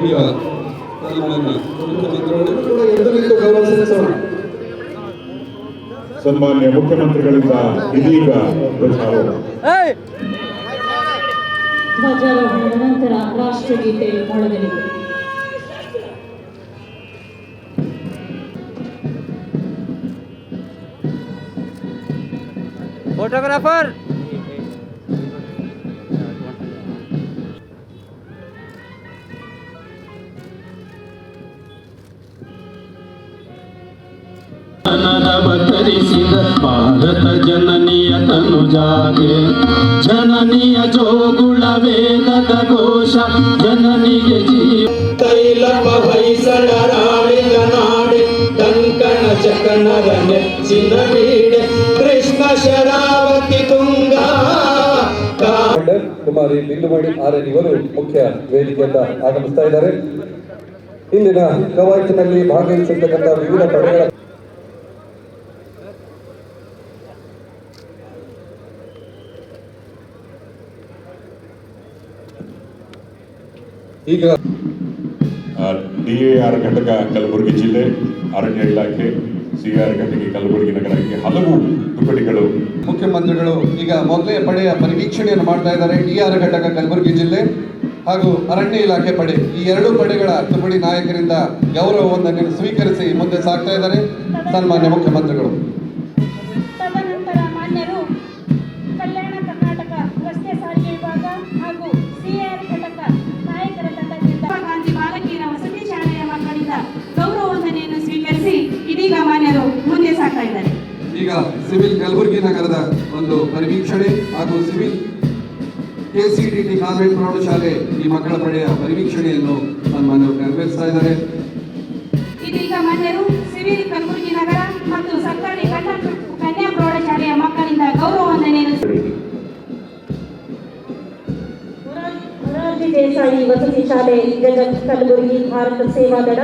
ಈಗ ಸನ್ಮಾನ್ಯ ಮುಖ್ಯಮಂತ್ರಿಗಳು ಕೂಡ ಎದ್ದು ನಿಂತು ಗೌರವ ಸಲ್ಲಿಸೋಣ. ಸನ್ಮಾನ್ಯ ಮುಖ್ಯಮಂತ್ರಿಗಳಿಂದ ಇದೀಗ ಧ್ವಜಾರೋಹಣ. ಧ್ವಜಾರೋಹಣದ ನಂತರ ರಾಷ್ಟ್ರಗೀತೆ ಮೊಳಗಲಿದೆ. ಫೋಟೋಗ್ರಾಫರ್ ಅವತರಿಸಿದ ಭಾರತ ಜನನಿಯ ತನುಜಾಗೆ ಜನನಿಯ ಜೋಗುಳ ವೇದದ ಘೋಷ ಜನನಿಗೆ ಜೀವ ತೈಲ ಹೊಯ್ಸಳ ರಾಳಿಗ ನಾಡೆ ಡಂಕಣ ಚಕಣರ ನೆಚ್ಚಿನ ಬೀಡೆ ಕೃಷ್ಣ ಶರಾವತಿ ತುಂಗ ಕುಮಾರಿ ಬಿಲ್ಲುಮಡಿ ಆರ್ಯನ್ ಇವರು ಮುಖ್ಯ ವೇದಿಕೆಯಿಂದ ಆಗಮಿಸ್ತಾ ಇದ್ದಾರೆ. ಇಂದಿನ ಕವಾಯತಿನಲ್ಲಿ ಭಾಗವಹಿಸಿರ್ತಕ್ಕಂಥ ವಿವಿಧ ಪಡೆಗಳ ಈಗ DAR ಘಟಕ ಕಲಬುರಗಿ ಜಿಲ್ಲೆ, ಅರಣ್ಯ ಇಲಾಖೆ, CR ಘಟಕ ಕಲಬುರಗಿ ನಗರಕ್ಕೆ ಹಲವು ತುಕಡಿಗಳು. ಮುಖ್ಯಮಂತ್ರಿಗಳು ಈಗ ಮೊದಲೇ ಪಡೆಯ ಪರಿವೀಕ್ಷಣೆಯನ್ನು ಮಾಡ್ತಾ ಇದ್ದಾರೆ. DAR ಘಟಕ ಕಲಬುರಗಿ ಜಿಲ್ಲೆ ಹಾಗೂ ಅರಣ್ಯ ಇಲಾಖೆ ಪಡೆ, ಈ ಎರಡೂ ಪಡೆಗಳ ತುಕಡಿ ನಾಯಕರಿಂದ ಗೌರವವನ್ನು ಸ್ವೀಕರಿಸಿ ಮುಂದೆ ಸಾಗ್ತಾ ಇದ್ದಾರೆ ಸನ್ಮಾನ್ಯ ಮುಖ್ಯಮಂತ್ರಿಗಳು. ತದನಂತರ ಮಾನ್ಯರು ಕಲ್ಯಾಣ ಕರ್ನಾಟಕ ರಸ್ತೆ ಸಾರಿಗೆ ವಿಭಾಗ ಹಾಗೂ CR ಘಟಕ ನಾಯಕರ ತಂಡದಿಂದ ಗಾಂಧಿ ಬಾಲಕಿಯರ ವಸತಿ ಶಾಲೆಯ ಮಕ್ಕಳಿಂದ ಗೌರವ ವಂದನೆಯನ್ನು ಸ್ವೀಕರಿಸಿ ಇದೀಗ ಮಾನ್ಯರು ಮುಂದೆ ಸಾಗ್ತಾ ಇದ್ದಾರೆ. ಈಗ ಸಿವಿಲ್ ಕಲಬುರಗಿ ನಗರದ ಒಂದು ಪರಿವೀಕ್ಷಣೆ ಹಾಗೂ ಸಿವಿಲ್ KCDT ಕಾನ್ವೆಂಟ್ ಪ್ರೌಢಶಾಲೆ ಈ ಮಕ್ಕಳ ಪಡೆಯ ಪರಿವೀಕ್ಷಣೆಯನ್ನು ಸನ್ಮಾನ್ಯರು ನೆರವೇರಿಸ್ತಾ ಇದ್ದಾರೆ. ಇದೀಗ ಮಾನ್ಯರು ಸಿವಿಲ್ ಕಲಬುರಗಿ ನಗರ ಮತ್ತು ಸರ್ಕಾರಿ ಕನ್ಯಾ ಪ್ರೌಢಶಾಲೆಯ ಮಕ್ಕಳಿಂದ ಗೌರವ ವಂದನೆಯನ್ನು ಮೊರಾರ್ಜಿ ದೇಸಾಯಿ ವಸತಿ ಶಾಲೆ ಗದಗ್ ಕಲಬುರಗಿ ಭಾರತ ಸೇವಾದಳ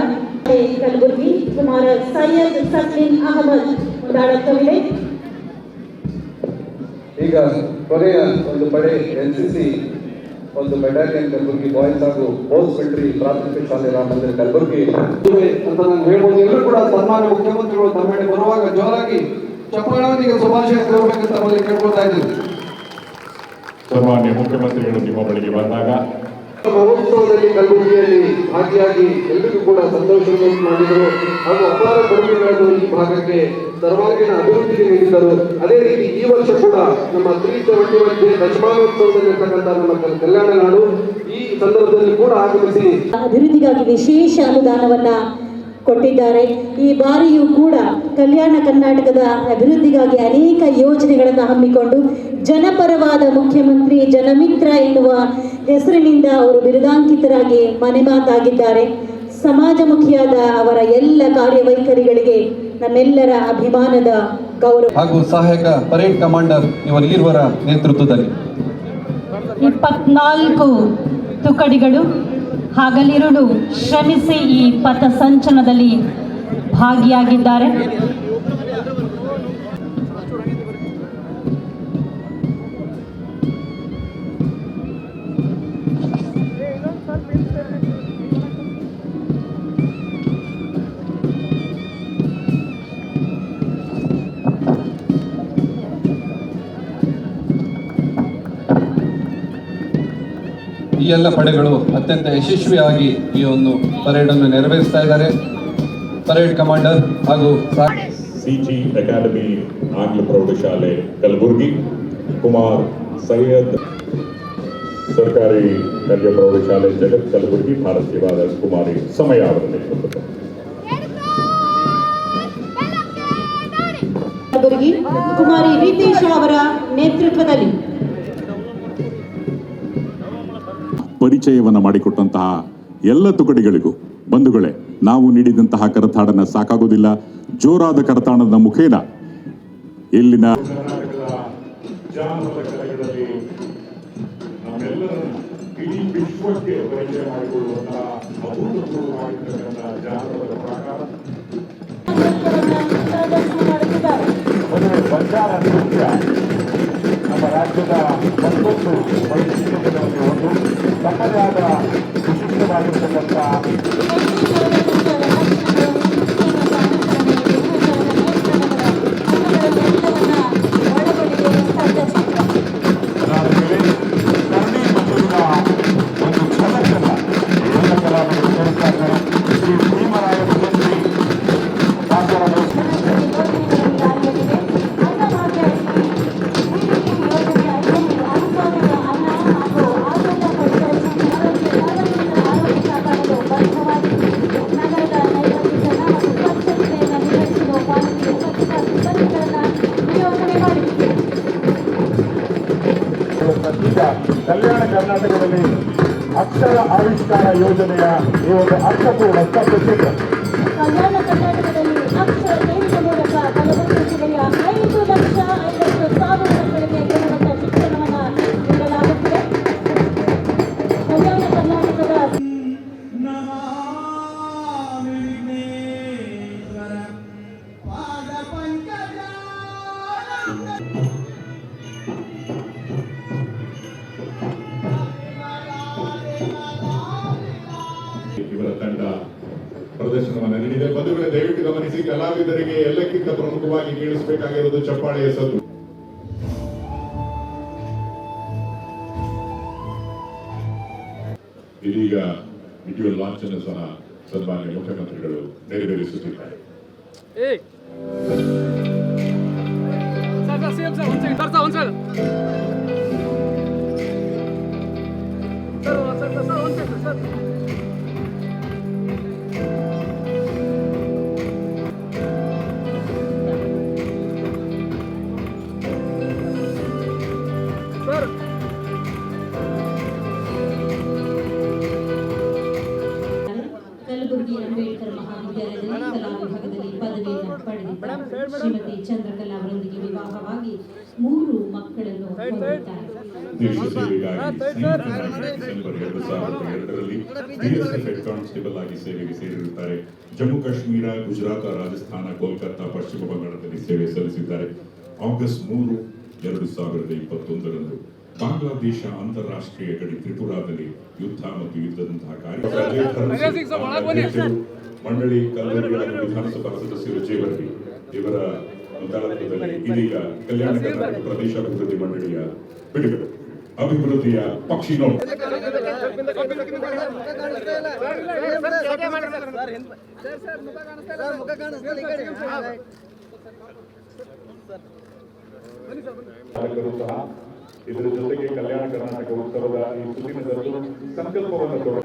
ಕಲಬುರಗಿ ಕುಮಾರ ಸೈಯದ್ ಸಕ್ಲಿನ್ ಅಹಮದ್ ಉಡಾಳತ್ವವಿದೆ. ಈಗ ಕೊನೆಯ ಒಂದು ಪಡೆ NCC ಒಂದು ಬೆಟಾಲಿಯನ್ ಕಲಬುರಗಿ ಬಾಯ್ಸ್ ಹಾಗೂ ಪೋಸ್ಟ್ ಮಿಲಿಟರಿ ಪ್ರಾಥಮಿಕ ಶಾಲೆ ರಾಮ ಮಂದಿರ ಕಲಬುರಗಿ ಅಂತ ನಾನು ಹೇಳ್ಬೋದು. ಎಲ್ಲರೂ ಕೂಡ ಸನ್ಮಾನ್ಯ ಮುಖ್ಯಮಂತ್ರಿಗಳು ತಮ್ಮ ಬರುವಾಗ ಜೋರಾಗಿ ಚಪ್ಪಾಳೊಂದಿಗೆ ಶುಭಾಶಯ ಕೋರಬೇಕಂತ ಮೊದಲು ಕೇಳ್ಕೊಳ್ತಾ ಇದ್ದೀವಿ. ಸನ್ಮಾನ್ಯ ಮುಖ್ಯಮಂತ್ರಿಗಳು ನಿಮ್ಮ ಬಳಿಗೆ ಬಂದಾಗ ಮಹೋತ್ಸವದಲ್ಲಿ ಕಲಬುರಗಿಯಲ್ಲಿ ಭಾಗಿಯಾಗಿ ಎಲ್ಲರಿಗೂ ಕೂಡ ಸಂತೋಷವನ್ನು ಮಾಡಿದರು ಹಾಗೂ ಅಪಾರ ಕೊಡುಗೆಗಳನ್ನು ಈ ಭಾಗಕ್ಕೆ ಸರ್ವಾಂಗೀಣ ಅಭಿವೃದ್ಧಿಗೆ ನೀಡಿದರು. ಅದೇ ರೀತಿ ಈ ವರ್ಷ ಕೂಡ ನಮ್ಮ 371 ದಶಮಾನೋತ್ಸವದಲ್ಲಿರ್ತಕ್ಕಂಥ ನಮ್ಮ ಕಲ್ಯಾಣ ನಾಡು ಈ ಸಂದರ್ಭದಲ್ಲಿ ಕೂಡ ಆಗಮಿಸಿ ಅಭಿವೃದ್ಧಿಗಾಗಿ ವಿಶೇಷ ಅನುದಾನವನ್ನ ಕೊಟ್ಟಿದ್ದಾರೆ. ಈ ಬಾರಿಯೂ ಕೂಡ ಕಲ್ಯಾಣ ಕರ್ನಾಟಕದ ಅಭಿವೃದ್ಧಿಗಾಗಿ ಅನೇಕ ಯೋಜನೆಗಳನ್ನು ಹಮ್ಮಿಕೊಂಡು ಜನಪರವಾದ ಮುಖ್ಯಮಂತ್ರಿ, ಜನಮಿತ್ರ ಎನ್ನುವ ಹೆಸರಿನಿಂದ ಅವರು ಬಿರುದಾಂಕಿತರಾಗಿ ಮನೆ ಮಾತಾಗಿದ್ದಾರೆ. ಸಮಾಜಮುಖಿಯಾದ ಅವರ ಎಲ್ಲ ಕಾರ್ಯವೈಖರಿಗಳಿಗೆ ನಮ್ಮೆಲ್ಲರ ಅಭಿಮಾನದ ಗೌರವ ಹಾಗೂ ಸಹಾಯಕ ಪರೇಡ್ ಕಮಾಂಡರ್ ಇವರ ನೇತೃತ್ವದಲ್ಲಿ 24 ತುಕಡಿಗಳು ಹಗಲಿರುಳು ಶ್ರಮಿಸಿ ಈ ಪಥಸಂಚಲನದಲ್ಲಿ ಭಾಗಿಯಾಗಿದ್ದಾರೆ. ಈ ಎಲ್ಲ ಪಡೆಗಳು ಅತ್ಯಂತ ಯಶಸ್ವಿಯಾಗಿ ಈ ಒಂದು ಪರೇಡ್ ಅನ್ನು ನೆರವೇರಿಸ್ತಾ ಇದ್ದಾರೆ. ಪರೇಡ್ ಕಮಾಂಡರ್ ಹಾಗೂ CG ಅಕಾಡೆಮಿ ಆಂಗ್ಲ ಪ್ರೌಢಶಾಲೆ ಕಲಬುರಗಿ, ಕುಮಾರ್ ಸೈಯದ್ ಸರ್ಕಾರಿ ಕನ್ಯಾ ಪ್ರೌಢಶಾಲೆ ಜಗತ್ ಕಲಬುರಗಿ ಭಾರತ ಸೇವಾದ ಕುಮಾರಿ ಸಮಯ ಅವರ ನೇತೃತ್ವದಲ್ಲಿ ಕಲಬುರಗಿ ಕುಮಾರಿ ರೀತೇಶ ಅವರ ನೇತೃತ್ವದಲ್ಲಿ ಪರಿಚಯವನ್ನು ಮಾಡಿಕೊಟ್ಟಂತಹ ಎಲ್ಲ ತುಕಡಿಗಳಿಗೂ ಬಂಧುಗಳೇ, ನಾವು ನೀಡಿದಂತಹ ಕರತಾಡನ ಸಾಕಾಗೋದಿಲ್ಲ. ಜೋರಾದ ಕರತಾಡದ ಮುಖೇನ ಇಲ್ಲಿನ ಇಡೀ ವಿಶ್ವಕ್ಕೆ ಪರಿಚಯ ಮಾಡಿಕೊಳ್ಳುವಂತಹ ಅಭೂತಪೂರ್ವವಾಗಿರ್ತಕ್ಕಂತಹ ಜಾನಪದ ಪ್ರಕಾರ ಬಂಜಾರ ನೃತ್ಯ ನಮ್ಮ ರಾಜ್ಯದ ಮತ್ತೊಂದು ವೈಶಿಷ್ಟ್ಯಗಳಲ್ಲಿ ಒಂದು ತಮ್ಮದೇ ಆದ ವಿಶಿಷ್ಟವಾಗಿರ್ತಕ್ಕಂಥ ಕಲ್ಯಾಣ ಕರ್ನಾಟಕದಲ್ಲಿ ಅಕ್ಷರ ಆವಿಷ್ಕಾರ ಯೋಜನೆಯ ಈ ಒಂದು ಅರ್ಥಪೂರ್ಣ ಸ್ತಬ್ಧಚಿತ್ರ ಕಲ್ಯಾಣ ಕರ್ನಾಟಕದಲ್ಲಿ ಅಕ್ಷರ ನೇಮಿತ ಮೂಲಕ ಕಲಬುರಗಿ ಜಿಲ್ಲೆಯ 5,50,000 ಮಕ್ಕಳಿಗೆ ಗುಣಮಟ್ಟ ಶಿಕ್ಷಣವನ್ನು ನೀಡಲಾಗುತ್ತಿದೆ. ಕಲ್ಯಾಣ ಕರ್ನಾಟಕದ ಇವರ ತಂಡ ಪ್ರದರ್ಶನವನ್ನು ನೀಡಿದೆ. ಬಂಧುಗಳೇ, ದಯವಿಟ್ಟು ಗಮನಿಸಿ, ಕಲಾವಿದರಿಗೆ ಎಲ್ಲಕ್ಕಿಂತ ಪ್ರಮುಖವಾಗಿ ಕೇಳಿಸಬೇಕಾಗಿರುವುದು ಚಪ್ಪಾಳೆಯ ಸದ್ದು. ಇದೀಗ ವಿಜುವಲ್ ಲಾಂಚ್ ಅನ್ನು ಸಹ ಸನ್ಮಾನ್ಯ ಮುಖ್ಯಮಂತ್ರಿಗಳು ನೆರವೇರಿಸುತ್ತಿದ್ದಾರೆ. ಕಲಬುರಗಿ ಅಂಬೇಡ್ಕರ್ ಮಹಾವಿದ್ಯಾಲಯದಲ್ಲಿ ಕಲಾ ವಿಭಾಗದಲ್ಲಿ ಪದವಿಯನ್ನು ಪಡೆದಿದ್ದಾರೆ. ಶ್ರೀಮತಿ ಚಂದ್ರಕಲಾ ಅವರೊಂದಿಗೆ ವಿವಾಹವಾಗಿ 3 ಮಕ್ಕಳನ್ನು ಹೊಂದಿದ್ದಾರೆ. ದೇಶ ಸೇವೆಗಾಗಿ ಡಿಸೆಂಬರ್ 2002ರಲ್ಲಿ BSF ಹೆಡ್ ಕಾನ್ಸ್ಟೇಬಲ್ ಆಗಿ ಸೇವೆಗೆ ಸೇರಿರುತ್ತಾರೆ. ಜಮ್ಮು ಕಾಶ್ಮೀರ, ಗುಜರಾತ್, ರಾಜಸ್ಥಾನ, ಕೋಲ್ಕತ್ತಾ, ಪಶ್ಚಿಮ ಬಂಗಾಳದಲ್ಲಿ ಸೇವೆ ಸಲ್ಲಿಸಿದ್ದಾರೆ. ಆಗಸ್ಟ್ 3, 2021ರಂದು ಬಾಂಗ್ಲಾದೇಶ ಅಂತಾರಾಷ್ಟ್ರೀಯ ಗಡಿ ತ್ರಿಪುರಾದಲ್ಲಿ ಯುದ್ಧ ಮತ್ತು ಯುದ್ಧದಂತಹ ಮಂಡಳಿ ಕಲಬುರಗಿ ವಿಧಾನಸಭಾ ಸದಸ್ಯರು ಜೇವರ್ಗಿ ಇವರ ಮುಂದಾಳತ್ವದಲ್ಲಿ ಇದೀಗ ಕಲ್ಯಾಣ ಕರ್ನಾಟಕ ಪ್ರದೇಶ ಅಭಿವೃದ್ಧಿ ಮಂಡಳಿಯ ಬಿಡುಗಡೆ ಅಭಿವೃದ್ಧಿಯ ಪಕ್ಷಿ ನೋಟ ಸಹ ಇದರ ಜೊತೆಗೆ ಕಲ್ಯಾಣ ಕರ್ನಾಟಕ ಉತ್ಸವದ ಈ ಸುದಿನದಲ್ಲೂ ಸಂಕಲ್ಪವನ್ನು ತೋರ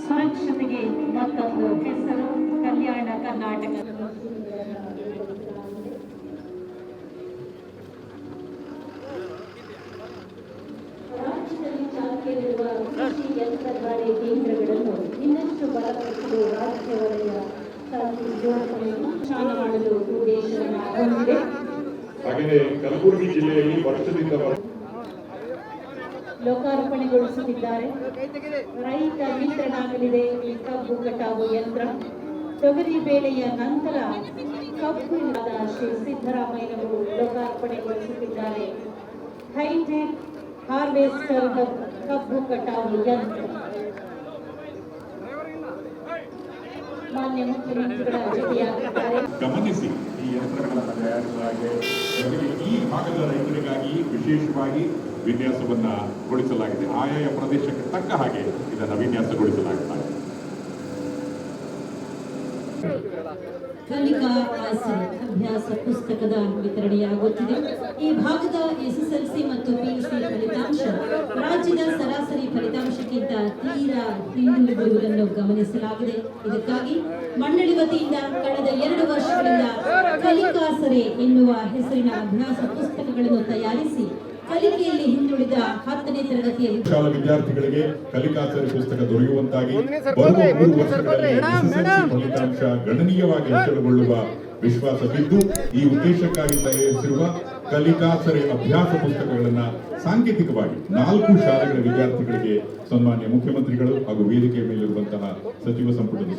ಸುರಕ್ಷತೆಗೆ ಮತ್ತೊಂದು ಹೆಸರು ಕಲ್ಯಾಣ ಕರ್ನಾಟಕ. ರಾಜ್ಯದಲ್ಲಿ ಚಾಲ್ತಿಯಲ್ಲಿರುವ ಕೃಷಿ ಯಂತ್ರಗಾಡಿ ಕೇಂದ್ರಗಳನ್ನು ಇನ್ನಷ್ಟು ಬಲಪಡಿಸಲು ರಾಜ್ಯ ವಲಯ ಜೋಡಣೆಯನ್ನು ಚಾಲನೆ ಮಾಡಲು ಉದ್ದೇಶವನ್ನು ಹೊಂದಿದೆ. ಹಾಗೆಯೇ ಕಲಬುರಗಿ ಜಿಲ್ಲೆಯಲ್ಲಿ ವರ್ಷದಿಂದ ಲೋಕಾರ್ಪಣೆಗೊಳಿಸುತ್ತಿದ್ದಾರೆ. ರೈತ ಮಿತ್ರನಾಗಲಿದೆ ಈ ಕಬ್ಬು ಕಟಾವು ಯಂತ್ರ. ತೊಗರಿ ಬೇಳೆಯ ನಂತರ ಕಬ್ಬು ಇಲ್ಲದ ಶ್ರೀ ಸಿದ್ದರಾಮಯ್ಯನವರು ಲೋಕಾರ್ಪಣೆಗೊಳಿಸುತ್ತಿದ್ದಾರೆ ಹೈಟೆಕ್ ಹಾರ್ವೆಸ್ಟರ್ ಕಬ್ಬು ಕಟಾವು ಯಂತ್ರ. ಮಾನ್ಯ ಮುಖ್ಯಮಂತ್ರಿಗಳ ಜೊತೆಯಾಗಿದ್ದಾರೆ. ಗಮನಿಸಿ, ಈ ಯಂತ್ರಗಳನ್ನು ತಯಾರಿಸಲಾಗಿದೆ. ಈ ಭಾಗದ ರೈತರಿಗಾಗಿ ವಿಶೇಷವಾಗಿ ವಿನ್ಯಾಸವನ್ನ ಗೊಳಿಸಲಾಗಿದೆ. ಆಯಾಯ ಪ್ರದೇಶಕ್ಕೆ ತಕ್ಕ ಹಾಗೆ ಇದನ್ನು ವಿನ್ಯಾಸಗೊಳಿಸಲಾಗುತ್ತದೆ. ಕಲಿಕಾ ಆಸರೆ ಅಭ್ಯಾಸ ಪುಸ್ತಕದ ವಿತರಣೆಯಾಗುತ್ತಿದೆ. ಈ ಭಾಗದ ಎಸ್ಎಸ್ಎಲ್ಸಿ ಮತ್ತು ಪಿಯುಸಿ ಫಲಿತಾಂಶ ರಾಜ್ಯದ ಸರಾಸರಿ ಫಲಿತಾಂಶಕ್ಕಿಂತ ತೀರಾ ಹಿಂದುಳಿದಿರುವುದನ್ನು ಗಮನಿಸಲಾಗಿದೆ. ಇದಕ್ಕಾಗಿ ಮಂಡಳಿ ವತಿಯಿಂದ ಕಳೆದ 2 ವರ್ಷಗಳಿಂದ ಕಲಿಕಾಸರೆ ಎನ್ನುವ ಹೆಸರಿನ ಅಭ್ಯಾಸ ಪುಸ್ತಕಗಳನ್ನು ತಯಾರಿಸಿ ಕಲಿಕೆಯಲ್ಲಿ ಹಿಂದುಳಿದ 10ನೇ ತರಗತಿಯ ಶಾಲಾ ವಿದ್ಯಾರ್ಥಿಗಳಿಗೆ ಕಲಿಕಾಸರಿ ಪುಸ್ತಕ ದೊರೆಯುವಂತಾಗಿ ಬರುವ 3 ವರ್ಷಗಳಲ್ಲಿ ಎಸ್ಎಸ್ಎಲ್ಸಿ ಫಲಿತಾಂಶ ಗಣನೀಯವಾಗಿ ಹೆಚ್ಚಳಗೊಳ್ಳುವ ವಿಶ್ವಾಸವಿದ್ದು ಈ ಉದ್ದೇಶಕ್ಕಾಗಿ ತಯಾರಿಸಿರುವ ಕಲಿಕಾಸರೆ ಅಭ್ಯಾಸ ಪುಸ್ತಕಗಳನ್ನ ಸಾಂಕೇತಿಕವಾಗಿ 4 ಶಾಲೆಗಳ ವಿದ್ಯಾರ್ಥಿಗಳಿಗೆ ಸನ್ಮಾನ್ಯ ಮುಖ್ಯಮಂತ್ರಿಗಳು ಹಾಗೂ ವೇದಿಕೆಯ ಮೇಲಿರುವಂತಹ ಸಚಿವ ಸಂಪುಟದ